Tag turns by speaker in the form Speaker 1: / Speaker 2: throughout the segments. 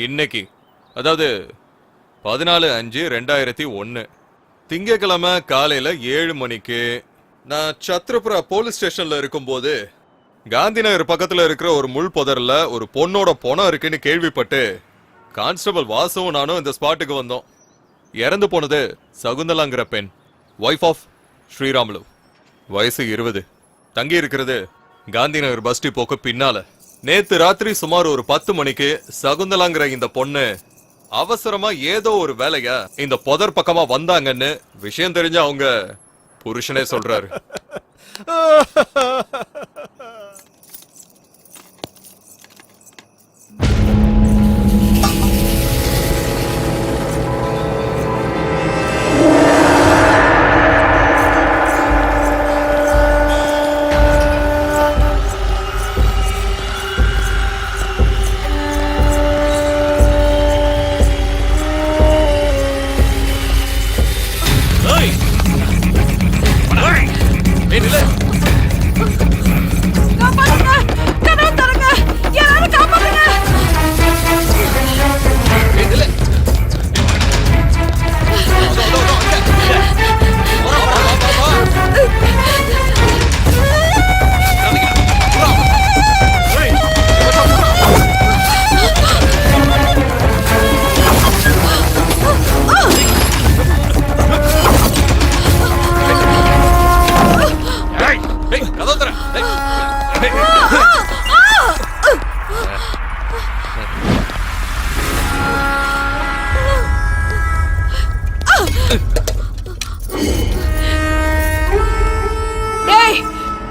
Speaker 1: இன்னைக்கு அதாவது 14/5/2001 திங்கக்கிழமை காலையில 7 மணிக்கு நான் சத்ரபுரா போலீஸ் ஸ்டேஷன்ல இருக்கும்போது காந்தி நகர் பக்கத்துல இருக்கிற ஒரு முள் புதர்ல ஒரு பொண்ணோட பொணம் இருக்குன்னு கேள்விப்பட்டு கான்ஸ்டபிள் வாசுவும் நானும் இந்த ஸ்பாட்டுக்கு வந்தோம். இறந்து போனது சகுந்தலாங்கிற பெண், ஒய்ஃப் ஆஃப் ஸ்ரீராமுலு, வயசு 20, தங்கி இருக்கிறது காந்தி நகர் பஸ் டிப்போக்கு பின்னால. நேத்து ராத்திரி சுமார் ஒரு 10 மணிக்கு சகுந்தலாங்கிற இந்த பொண்ணு அவசரமா ஏதோ ஒரு வேலையா இந்த புதர் பக்கமா வந்தாங்கன்னு விஷயம் தெரிஞ்ச அவங்க புருஷனே சொல்றாரு.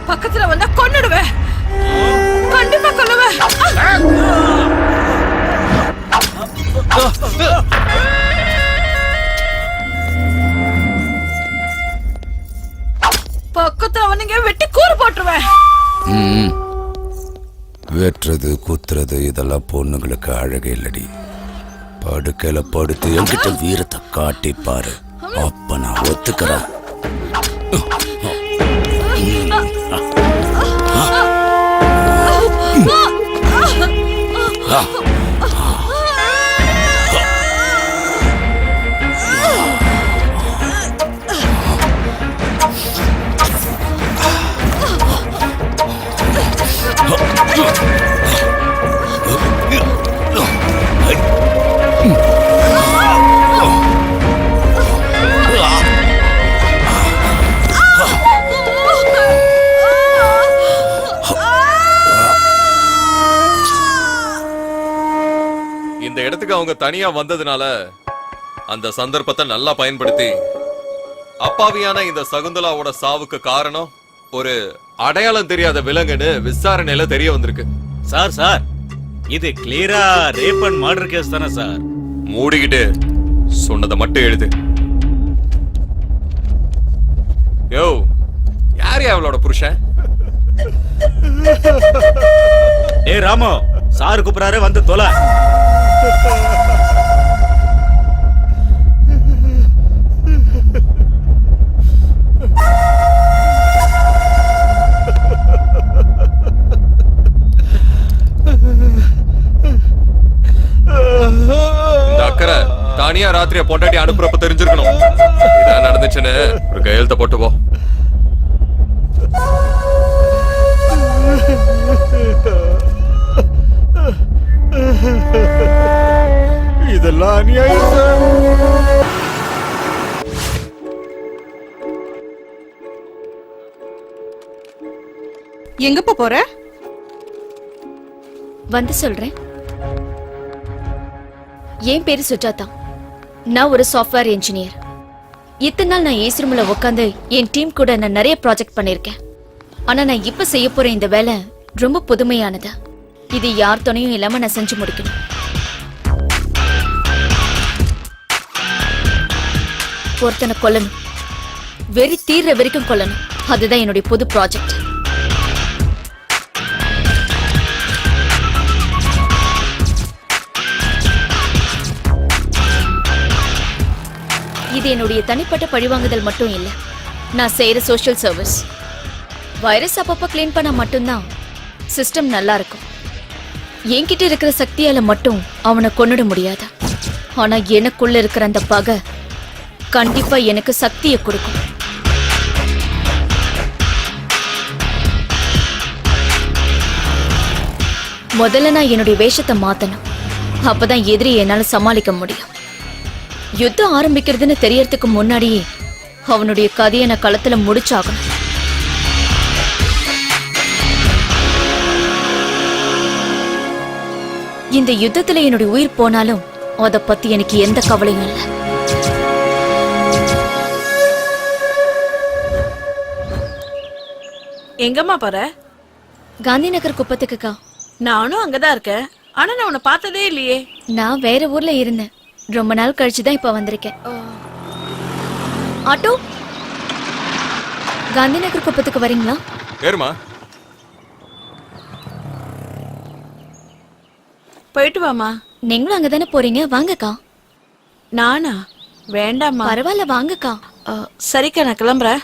Speaker 2: பக்கத்துல வந்தா கொன்னுடுவேன், கண்டிப்பா கொல்லுவேன். பக்கத்துல வந்தீங்க வெட்டி கூறு போட்டுருவேன்.
Speaker 3: வெட்டுறது குத்துறது இதெல்லாம் பொண்ணுங்களுக்கு அழகே இல்லடி. படுக்கையில படுத்து என்கிட்ட வீரத்தை காட்டி பாரு, அப்ப நான் ஒத்துக்கிறேன்.
Speaker 1: இந்த இடத்துக்கு அவங்க தனியா வந்ததுனால அந்த சந்தர்ப்பத்தை நல்லா பயன்படுத்தி அப்பாவியான இந்த சகுந்தலாவோட சாவுக்கு காரணம் ஒரு அடையாளம் தெரியாத விலங்குன்னு விசாரணையில தெரிய வந்திருக்கு.
Speaker 4: சார் இது கிளியரா ரேப் அண்ட் மர்டர் கேஸ் தானே சார்?
Speaker 1: மூடிக்கிட்டு சொன்னதை மட்டும் எழுது. யோ, யார் அவளோட புருஷன்?
Speaker 4: ஏ ராமோ, சார் கூப்பிடாரு, வந்து தொலை.
Speaker 1: இந்த அக்கறை தானியா ராத்திரியா பொண்டாட்டி அனுப்புறப்ப தெரிஞ்சிருக்கணும். இதான் நடந்துச்சுன்னு ஒரு கையெழுத்த போட்டு போ.
Speaker 5: இதெல்லாம் அநியாயம் சார்.
Speaker 2: எங்கப்பா போற?
Speaker 6: வந்து சொல்றேன். என் பேரு சுஜாதா. நான் ஒரு சாஃப்ட்வேர் இன்ஜினியர். இத்தனை நாள் நான் ஏசி ரூம்ல உட்காந்து என் டீம் கூட நான் நிறைய ப்ராஜெக்ட் பண்ணிருக்கேன். ஆனா நான் இப்ப செய்ய போற இந்த வேலை ரொம்ப புதுமையானது. இது யார் துணையும் இல்லாம நான் செஞ்சு முடிக்கணும். ஒருத்தனை கொல்லணும், வெறி தீர்ற வரைக்கும் கொல்லணும். அதுதான் என்னுடைய புது ப்ராஜெக்ட். இது என்னுடைய தனிப்பட்ட பழிவாங்குதல் மட்டும் இல்ல, நான் செய்யற சோஷியல் சர்வீஸ். வைரஸ் அப்பப்ப கிளீன் பண்ண மட்டும்தான் சிஸ்டம் நல்லா இருக்கும். என்கிட்ட இருக்கிற சக்தியால மட்டும் அவனை கொன்னுட முடியாது. ஆனா எனக்குள்ள இருக்கிற அந்த பகை கண்டிப்பா எனக்கு சக்தியை கொடுக்கும். முதல்ல நான் என்னுடைய வேஷத்தை மாத்தணும். அப்பதான் எதிரியை என்னால சமாளிக்க முடியும். யுத்தம் ஆரம்பிக்கிறதுன்னு தெரியறதுக்கு முன்னாடியே அவனுடைய கதையை நான் களத்துல முடிச்சாகணும். இந்த யுத்தத்துல என்னுடைய உயிர் போனாலும் அத பத்தி எனக்கு எந்த கவலையும் இல்லை.
Speaker 2: எங்கம்மா போற?
Speaker 6: காந்தி நகர் குப்பத்துக்குக்கா.
Speaker 2: நானும் அங்கதான் இருக்கேன். ஆனா நான் உன்னை பார்த்ததே இல்லையே.
Speaker 6: நான் வேற ஊர்ல இருந்தேன். ரொம்ப நாள் கழிச்சுதான் இப்ப வந்திருக்கேன். ஆட்டோ, காந்தி நகர் குப்பத்துக்கு வரீங்களா?
Speaker 1: ஏறுமா.
Speaker 2: போயிட்டு வாமா.
Speaker 6: நீங்களும் அங்கதானே போறீங்க, வாங்கக்கா.
Speaker 2: நானா? வேண்டாம்மா.
Speaker 6: பரவாயில்ல, வாங்கக்கா.
Speaker 2: சரிக்கா, நான் கிளம்புறேன்.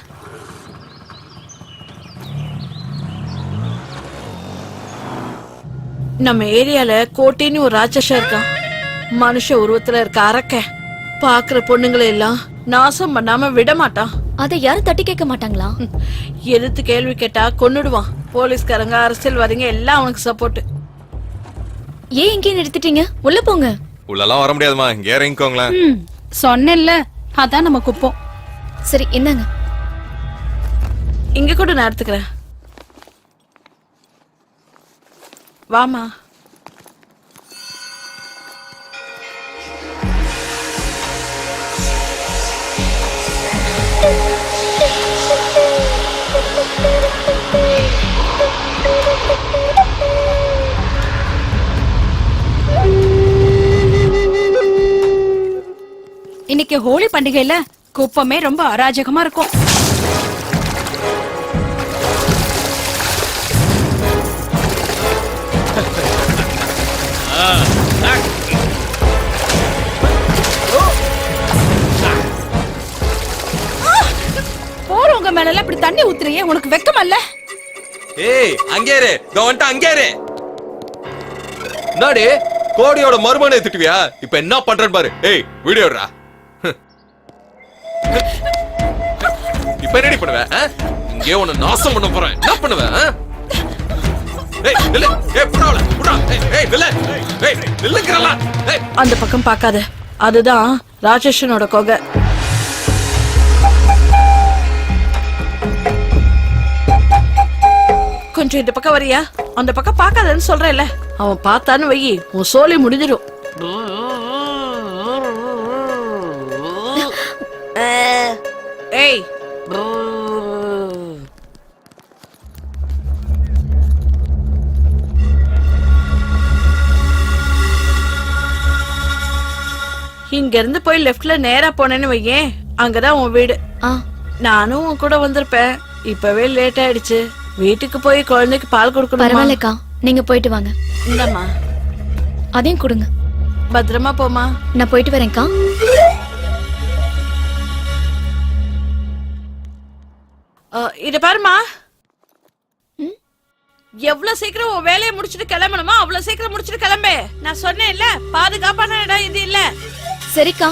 Speaker 2: நம்ம ஏரியால கோட்டைன்னு ஒரு ராட்சசம் இருக்கான். மனுஷ உருவத்துல இருக்க அரக்க பாக்குற பொண்ணுங்களை எல்லாம் நாசம் பண்ணாம விட மாட்டான்.
Speaker 6: அதை யாரும் தட்டி கேட்க மாட்டாங்களா?
Speaker 2: எதிர்த்து கேள்வி கேட்டா கொன்னுடுவான். போலீஸ்காரங்க, அரசியல்வாதிங்க எல்லாம் அவனுக்கு சப்போர்ட்.
Speaker 6: ஏன் இங்கே நிறுத்திட்டீங்க? உள்ள போங்க.
Speaker 1: உள்ளலாம் வர முடியாதுமா, இங்க இறங்கிக்கோங்களேன்.
Speaker 2: சொன்னேன்ல, அதான் நம்ம குப்போம்.
Speaker 6: சரி, என்னங்க?
Speaker 2: இங்க கூட நான் எடுத்துக்கிறேன். வாமா.
Speaker 7: இன்னைக்கு ஹோலி பண்டிகையில குப்பமே ரொம்ப அராஜகமா இருக்கும். போறவங்க மேல இப்படி தண்ணி ஊத்துறியே, உனக்கு வெக்கமா இல்ல?
Speaker 1: ஏய், அங்கே இரு. கவன்ட்ட அங்கே இரு. நாடே கோடியோட மர்மனை திட்டுவியா? இப்ப என்ன பண்றேன்னு பாரு. ஏய், வீடியோடா. இப்ப என்னடி பண்ணுவ? இங்கே உன்னை நாசம் பண்ண போறேன். என்ன பண்ணுவ? ஏய், நில்லு. ஏய், புறாவல. புறா. ஏய், நில்லு. ஏய், நில்லுங்கறல. ஏய்,
Speaker 2: அந்த பக்கம் பார்க்காத. அதுதான் ராட்சசனோட கொகை. கொஞ்சம் இந்த பக்கம் வரியா? அந்த பக்கம் பார்க்காதன்னு சொல்றேன்ல. அவன் பார்த்தான்னு வை, உன் சோலி முடிஞ்சிடும். ஏய், இங்க இருந்து போய் லெஃப்ட்ல நேரா போனேன்னு வையேன், அங்கதான் உன் வீடு. நானும் உன் கூட வந்திருப்பேன். இப்பவே லேட் ஆயிடுச்சு. வீட்டுக்கு போய் குழந்தைக்கு பால் கொடுக்கணும்.
Speaker 6: பரவாயில்லக்கா, நீங்க போயிட்டு வாங்க.
Speaker 2: இந்தம்மா,
Speaker 6: அதையும் கொடுங்க.
Speaker 2: பத்திரமா போமா.
Speaker 6: நான் போயிட்டு வரேன்க்கா.
Speaker 2: இத பாருமா, எவ்வளவு சீக்கிரம் உன் வேலையை முடிச்சிட்டு கிளம்பணுமா அவ்வளவு சீக்கிரம் முடிச்சிட்டு கிளம்பு. நான் சொன்னேன்ல, பாதுகாப்பான இடம் இது இல்ல.
Speaker 6: சரிக்கா.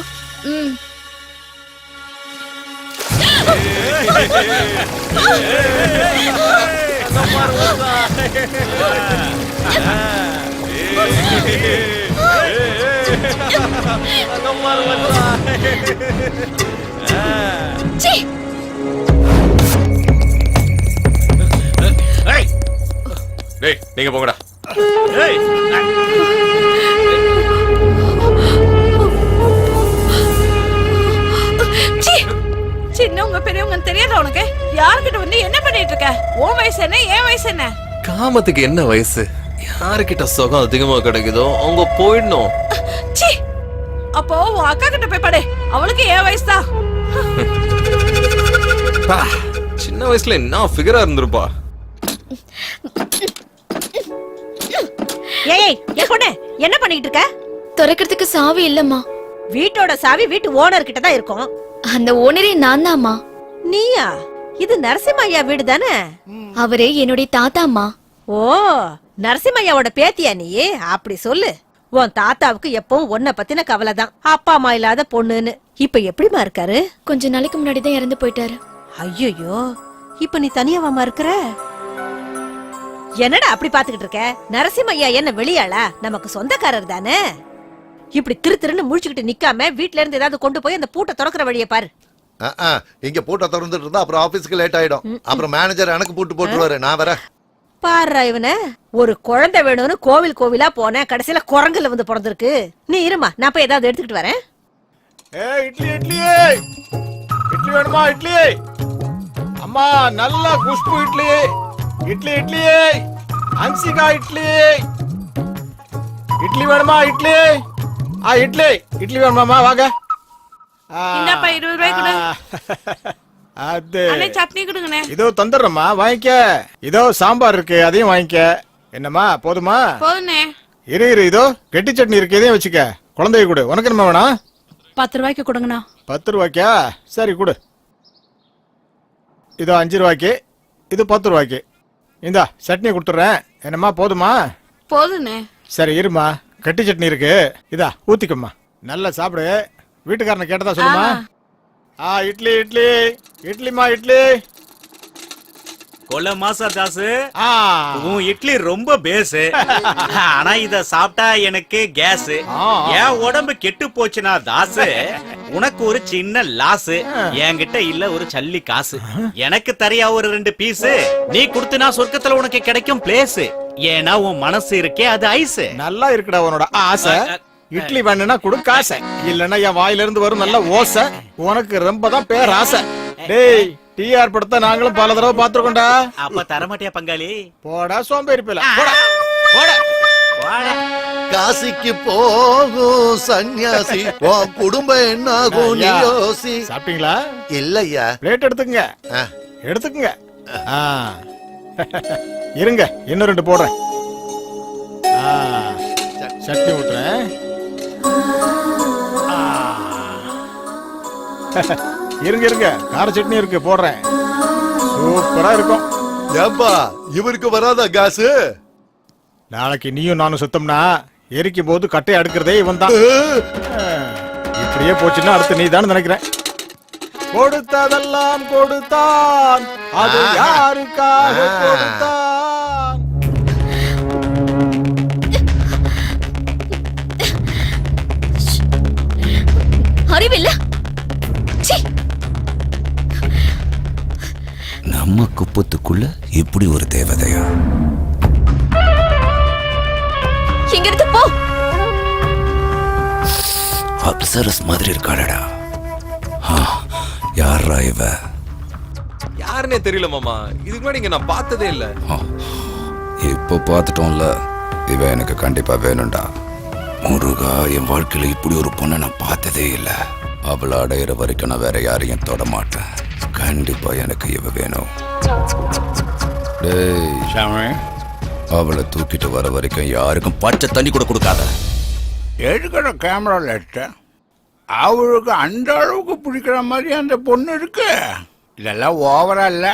Speaker 1: டேய், நீங்க போங்கடா.
Speaker 2: சின்னவங்க பெரியவங்க தெரியாத உனக்கு? யாருக்கிட்ட வந்து என்ன பண்ணிட்டு இருக்க? உன் வயசு என்ன, என் வயசு என்ன?
Speaker 1: காமத்துக்கு என்ன வயசு? யாருக்கிட்ட சுகம் அதிகமா கிடைக்குதோ அவங்க போயிடணும்.
Speaker 2: அப்போ உன் அக்கா கிட்ட போய் படு. அவளுக்கு என் வயசு தான்.
Speaker 1: சின்ன வயசுல என்ன ஃபிகரா இருந்திருப்பா.
Speaker 8: ஏய், ஏ பொண்ணு, என்ன பண்ணிட்டு இருக்க?
Speaker 6: திறக்கிறதுக்கு சாவி இல்லம்மா.
Speaker 8: வீட்டோட சாவி வீட்டு ஓனர் கிட்ட தான் இருக்கும்.
Speaker 6: அந்த ஓனரே நான் தான்மா.
Speaker 8: நீயா? இது நரசிம்மா ஐயா வீடு தானே?
Speaker 6: அவரே என்னுடைய தாத்தாம்மா.
Speaker 8: ஓ நரசிம்மையாவோட பேத்தியா நீ? அப்படி சொல்லு. உன் தாத்தாவுக்கு எப்பவும் உன்னை பத்தின கவலை தான், அப்பா அம்மா இல்லாத பொண்ணுன்னு. இப்ப எப்படிமா இருக்காரு?
Speaker 6: கொஞ்ச நாளைக்கு முன்னாடி தான் இறந்து போயிட்டாரு.
Speaker 8: ஐயோ, இப்ப நீ தனியாவாமா இருக்கிற? என்னடா அப்படி பாத்துக்கிட்டு இருக்க? நரசிம்மையா என்ன வெளியாளா? நமக்கு சொந்தக்காரர் தானே. இப்படி திருன்னு முழிச்சுக்கிட்டு நிக்காம வீட்ல இருந்து ஏதாவது கொண்டு போய் அந்த பூட்டை திறக்கிற வழியை பாரு.
Speaker 9: இங்க பூட்டை திறந்துட்டு இருந்தா அப்புறம் ஆபீஸ்க்கு லேட் ஆயிடும். அப்புறம் மேனேஜர் எனக்கு பூட்டு போட்டுருவாரு. நான் வரேன்.
Speaker 8: பாரு இவன, ஒரு குழந்தை வேணும்னு கோவிலா போனேன், கடைசியில குரங்குல வந்து பிறந்திருக்கு. நீ இருமா, நான் போய் ஏதாவது எடுத்துக்கிட்டு வரேன்.
Speaker 5: இட்லி இட்லி இட்லி வேணுமா? இட்லி அம்மா, நல்ல குஷ்பு இட்லி. இட்லி இட்லி அன்சிகா இட்லி. இட்லி வேணுமா? இட்லி இட்லி இட்லி வேணுமாமா? வாங்க.
Speaker 2: இந்தாப்பா 20 ரூபாய் கொடு.
Speaker 5: அது
Speaker 2: அண்ணே சட்னி கொடுங்கண்ணே.
Speaker 5: இதோ தந்துடுறேம்மா, வாங்கிக்க. இதோ சாம்பார் இருக்கு, அதையும் வாங்கிக்க. என்னம்மா, போதுமா?
Speaker 2: போதுண்ணே.
Speaker 5: இரு இதோ கெட்டி சட்னி இருக்கு, இதையும் வச்சுக்க. குழந்தைய கொடு. உனக்கு என்ன வேணாம்?
Speaker 7: 10 ரூபாய்க்கு கொடுங்கண்ணா.
Speaker 5: 10 ரூபாய்க்கா? சரி கொடு. இதோ 5 ரூபாய்க்கு, இது 10 ரூபாய்க்கு. இந்தா சட்னி கொடுத்துட்றேன். என்னம்மா, போதுமா?
Speaker 2: போதுண்ணே.
Speaker 5: சரி இருமா, கெட்டி சட்னி இருக்கு, இதா ஊத்திக்கம்மா. நல்லா சாப்பிடு. வீட்டுக்காரனை கேட்டதா சொல்லுமா? இட்லி இட்லி இட்லிமா இட்லி.
Speaker 4: கொல்ல மாசா தாசு,
Speaker 5: ஆ
Speaker 4: உன் இட்லி ரொம்ப பேஸ். ஆனா இத சாப்பிட்டா எனக்கு கேஸ். என் உடம்பு கெட்டு போச்சுனா தாசு, உனக்கு ஒரு சின்ன லாஸ். என்கிட்ட இல்ல ஒரு சல்லி காசு. எனக்கு தரியா ஒரு 2 பீஸ். நீ கொடுத்தனா சொர்க்கத்துல உனக்கு கிடைக்கும் பிளேஸ். ஏன்னா உன் மனசு இருக்கே அது ஐஸ்.
Speaker 5: நல்லா இருக்குடா உன்னோட ஆசை. இட்லி வேணும்னா கொடு காசை, இல்லன்னா என் வாயில இருந்து வரும் நல்ல ஓசை. உனக்கு ரொம்ப தான் பேர் ஆசை. டேய், டிஆர் படத்தை நாங்களும் பல தடவை பாத்துருக்கோம்டா.
Speaker 4: அப்ப தரமாட்டியா பங்காளி?
Speaker 5: போடா சோம்பேறி பிள்ளை, போடா போடா.
Speaker 9: காசிக்கு போகும் சன்னியாசி, உன் குடும்பம் என்னாகும் நீ யோசி.
Speaker 5: சாப்பிட்டீங்களா?
Speaker 9: இல்லையா.
Speaker 5: பிளேட் எடுத்துக்கங்க, எடுத்துக்கங்க. இருங்க, இன்னும் 2 போடுறேன். சட்னி ஊட்டுறேன். இருங்க, கார சட்னி இருக்கு, போடுறேன். சூப்பரா இருக்கும்.
Speaker 9: ஏப்பா, இவருக்கு வராதா காசு?
Speaker 5: நாளைக்கு நீயும் நானும் சுத்தம்னா எரிக்கும் போது கட்டையை அடுக்கிறதே இவன் தான். இப்படியே போச்சுன்னா அடுத்து நீ தான் நினைக்கிறேன். கொடுத்ததெல்லாம் கொடுத்தான், அது யாருக்காக கொடுத்தான்?
Speaker 6: அறிவில்ல.
Speaker 3: நம்ம குப்பத்துக்குள்ள இப்படி ஒரு தேவதையா?
Speaker 6: இங்கிருந்து போ.
Speaker 3: அப்சரஸ் மாதிரி இருக்காளடா. யாரா இவ?
Speaker 1: யாருன்னே தெரியல மாமா. இதுக்கு முன்னாடி இங்க நான் பார்த்ததே இல்ல.
Speaker 3: இப்போ பார்த்துட்டோம்ல, இவ எனக்கு கண்டிப்பா வேணும்டா. முருகா, என் வாழ்க்கையில இப்படி ஒரு பொண்ணை நான் பார்த்ததே இல்ல. அவளை அடையிற வரைக்கும் நான் வேற யாரையும் தொட மாட்டேன். கண்டிப்பா எனக்கு இவ வேணும். டேய், அவளை தூக்கிட்டு வர வரைக்கும் யாருக்கும் பச்சை தண்ணி கூட கொடுக்காத.
Speaker 10: எடுக்கிற கேமரால அவளுக்கு அந்த அளவுக்கு பிடிக்கிற மாதிரி அந்த பொண்ணு இருக்கு. இதெல்லாம் ஓவரா இல்ல?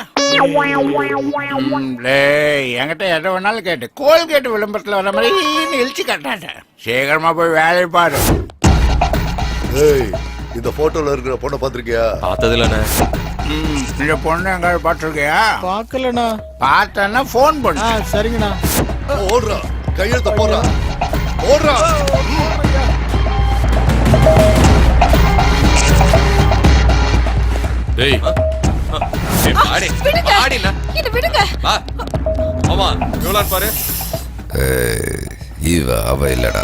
Speaker 10: என்கிட்ட எதை வேணாலும் கேட்டு கோல்கேட் விளம்பரத்துல வர மாதிரி இழிச்சு கட்டாட்ட. சீக்கிரமா போய் வேலையை பாரு.
Speaker 9: இந்த போட்டோல இருக்கிற பொண்ணை பாத்திருக்கியா?
Speaker 1: பார்த்ததில்லண்ணே.
Speaker 10: இந்த பொண்ணு எங்காவது பாத்திருக்கியா?
Speaker 5: பாக்கலண்ணா.
Speaker 10: பார்த்தேன்னா போன் பண்ணு.
Speaker 5: சரிங்கண்ணா.
Speaker 9: ஓடுறா, கையெழுத்த போடுறா, ஓடுறா.
Speaker 1: டேய், பாடி பாடினா
Speaker 7: இது விடுங்க.
Speaker 1: வா மாமா, இவளான் பாரு.
Speaker 3: இவ அவ இல்லடா,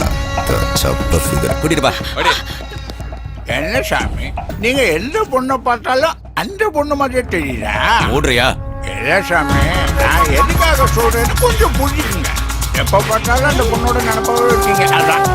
Speaker 3: சப்ப ஃபிகர்.
Speaker 1: கூட்டிட்டு வா. அடி.
Speaker 10: என்ன சாமி, நீங்க எந்த பொண்ணை பார்த்தாலும் அந்த பொண்ணு மாதிரியே தெரியுதா?
Speaker 1: ஓடுறியா?
Speaker 10: இல்ல சாமி, நான் எதுக்காக சொல்றேன்னு கொஞ்சம் புரிஞ்சுக்குங்க. எப்ப பார்த்தாலும் அந்த பொண்ணோட நினைப்பாவே இருக்கீங்க, அதான்.